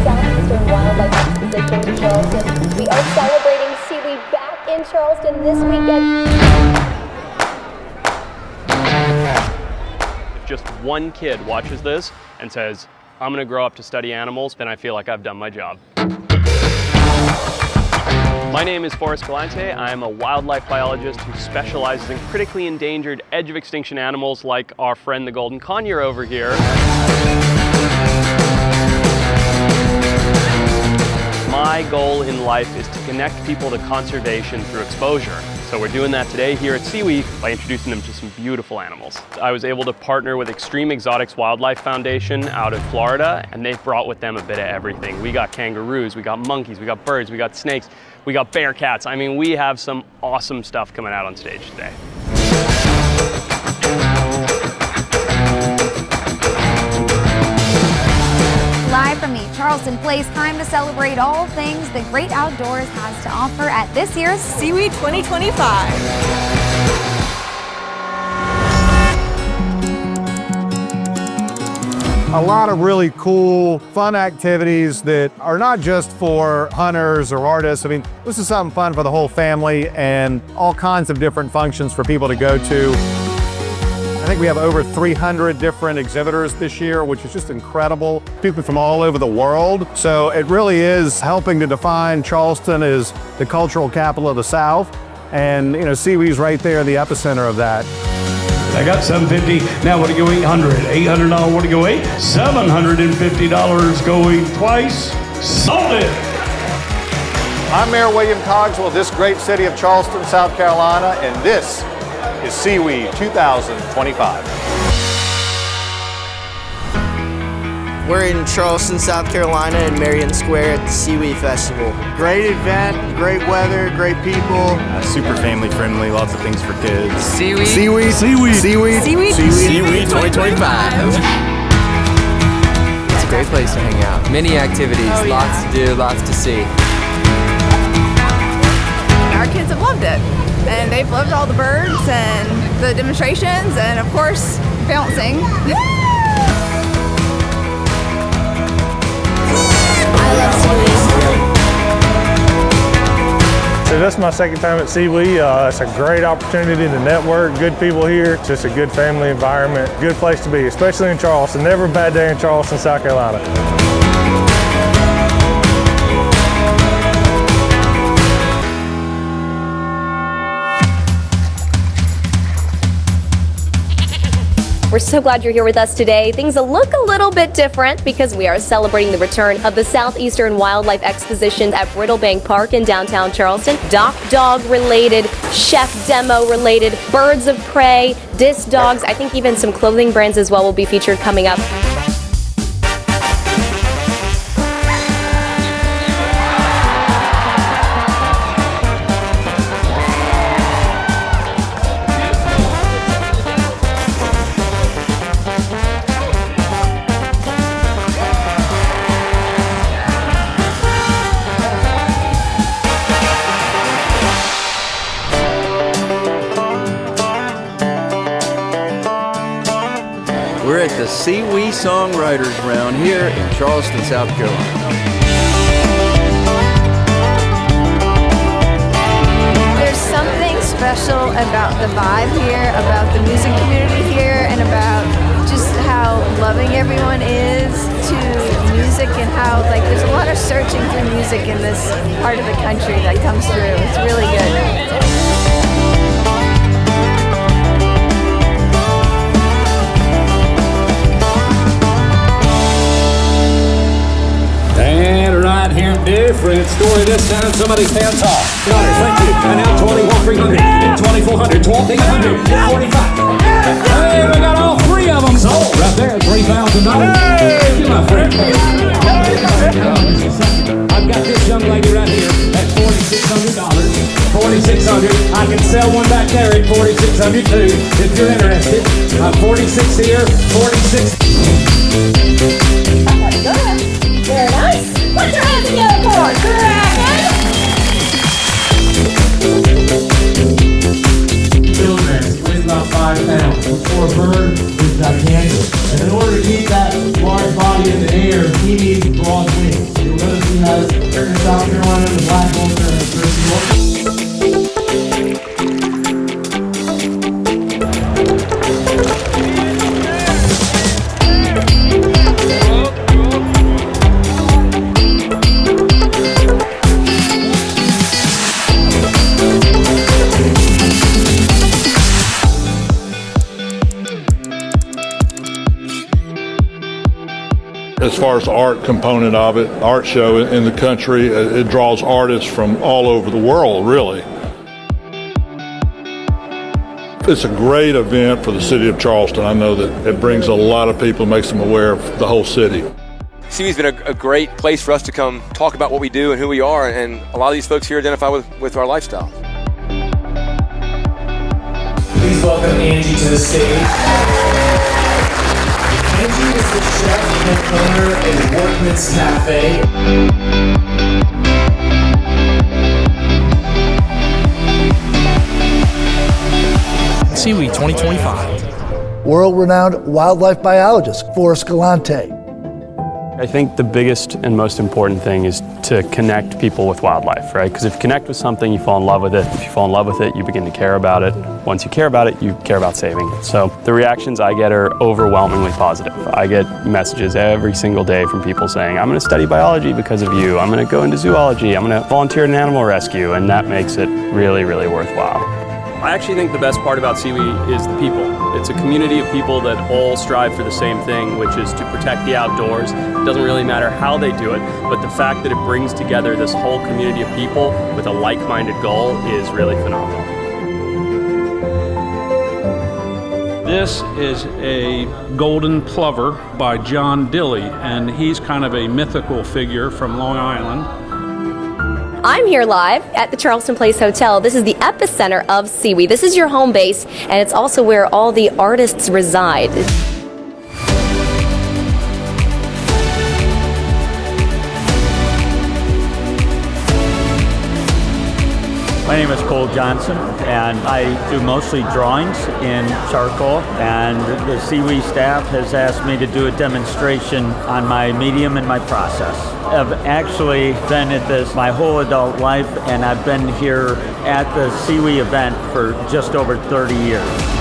Southeastern Wildlife Exposition in Charleston. We are celebrating SEWE back in Charleston this weekend. If just one kid watches this and says, I'm gonna grow up to study animals, then I feel like I've done my job. My name is Forrest Galante. I'm a wildlife biologist who specializes in critically endangered, edge of extinction animals like our friend the golden conure over here. My goal in life is to connect people to conservation through exposure. So we're doing that today here at SEWE by introducing them to some beautiful animals. I was able to partner with Extreme Exotics Wildlife Foundation out of Florida, and they brought with them a bit of everything. We got kangaroos, we got monkeys, we got birds, we got snakes, we got bear cats. I mean, we have some awesome stuff coming out on stage today. Live from the Charleston Place, time to celebrate all things the great outdoors has to offer at this year's SEWE 2025. A lot of really cool, fun activities that are not just for hunters or artists. I mean, this is something fun for the whole family and all kinds of different functions for people to go to. I think we have over 300 different exhibitors this year, which is just incredible. People from all over the world. So it really is helping to define Charleston as the cultural capital of the South. And, you know, SEWE's right there in the epicenter of that. I got $750, now want to go $800. $800 want to go $8. $750 going twice. Sold it! I'm Mayor William Cogswell of this great city of Charleston, South Carolina, and this is SEWE 2025. We're in Charleston, South Carolina in Marion Square at the SEWE Festival. Great event, great weather, great people. Super family friendly, lots of things for kids. SEWE. SEWE. SEWE. SEWE. SEWE. SEWE 2025. It's a great place to hang out. Many activities, lots to do, lots to see. Our kids have loved it. And they've loved all the birds and the demonstrations and, of course, bouncing. So this is my second time at SEWE. It's a great opportunity to network, good people here. It's just a good family environment, good place to be, especially in Charleston. Never a bad day in Charleston, South Carolina. We're so glad you're here with us today. Things look a little bit different because we are celebrating the return of the Southeastern Wildlife Exposition at Brittle Bank Park in downtown Charleston. DockDog related, chef demo related, birds of prey, disc dogs. I think even some clothing brands as well will be featured coming up. We're at the SEWE Songwriters Round here in Charleston, South Carolina. There's something special about the vibe here, about the music community here, and about just how loving everyone is to music and how, like, there's a lot of searching for music in this part of the country that comes through. It's really good. And right here, different story this time. Somebody's hands off. Got it, thank you. And now 21,300, 2,400, 2,800, 45. Hey, we got all three of them sold. Right there, $3,000. Thank you, my friend. I've got this young lady right here at $4,600. $4,600. I can sell one back there at $4,600 too, if you're interested. 46 here, 46. Good. Very nice. Put your hands together for it. Bill next, weighs about 5 pounds. For a bird, is As far as the art component of it, art show in the country, it draws artists from all over the world, really. It's a great event for the city of Charleston. I know that it brings a lot of people, makes them aware of the whole city. SEWE's been a great place for us to come talk about what we do and who we are, and a lot of these folks here identify with our lifestyle. Please welcome Angie to the stage. Angie is the chef and owner at Workman's Cafe. SEWE 2025. World-renowned wildlife biologist, Forrest Galante. I think the biggest and most important thing is to connect people with wildlife, right? Because if you connect with something, you fall in love with it. If you fall in love with it, you begin to care about it. Once you care about it, you care about saving it. So the reactions I get are overwhelmingly positive. I get messages every single day from people saying, I'm going to study biology because of you. I'm going to go into zoology. I'm going to volunteer in animal rescue. And that makes it really, really worthwhile. I actually think the best part about SEWE is the people. It's a community of people that all strive for the same thing, which is to protect the outdoors. It doesn't really matter how they do it, but the fact that it brings together this whole community of people with a like-minded goal is really phenomenal. This is a golden plover by John Dilley, and he's kind of a mythical figure from Long Island. I'm here live at the Charleston Place Hotel. This is the epicenter of SEWE. This is your home base, and it's also where all the artists reside. My name is Cole Johnson, and I do mostly drawings in charcoal, and the SEWE staff has asked me to do a demonstration on my medium and my process. I've actually been at this my whole adult life, and I've been here at the SEWE event for just over 30 years.